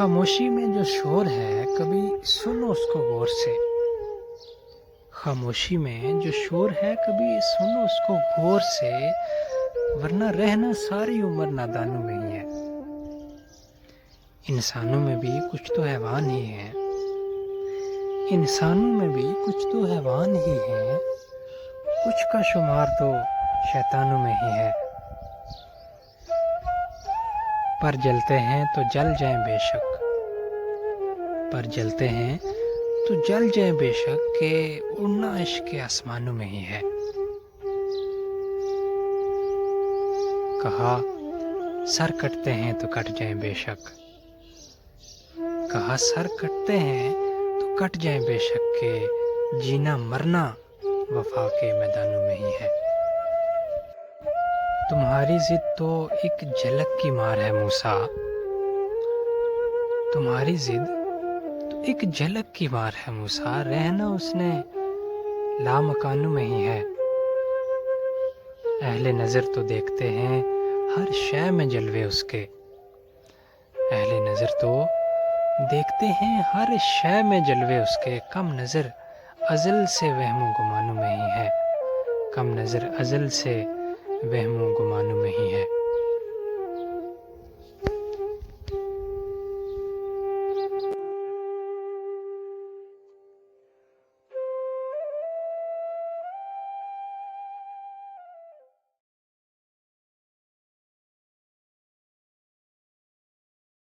خاموشی میں جو شور ہے کبھی سنو اس کو غور سے. خاموشی میں جو شور ہے کبھی سنو اس کو غور سے، ورنہ رہنا ساری عمر نادانوں میں ہی ہے. انسانوں میں بھی کچھ تو حیوان ہی ہیں، انسانوں میں بھی کچھ تو حیوان ہی ہیں، کچھ کا شمار تو شیطانوں میں ہی ہے. پر جلتے ہیں تو جل جائیں بے شک، پر جلتے ہیں تو جل جائیں بے شک، کہ اڑنا عشق کے آسمانوں میں ہی ہے. کہا سر کٹتے ہیں تو کٹ جائیں بے شک، کہا سر کٹتے ہیں تو کٹ جائیں بے شک، کہ جینا مرنا وفا کے میدانوں میں ہی ہے. تمہاری ضد تو ایک جھلک کی مار ہے موسیٰ، تمہاری ضد تو ایک جھلک کی مار ہے موسیٰ، رہنا اس نے لامکانوں میں ہی ہے. اہل نظر تو دیکھتے ہیں ہر شے میں جلوے اس کے، اہل نظر تو دیکھتے ہیں ہر شے میں جلوے اس کے، کم نظر ازل سے وہم و گمانوں میں ہی ہے، کم نظر ازل سے وہم و گمانوں میں ہی ہے.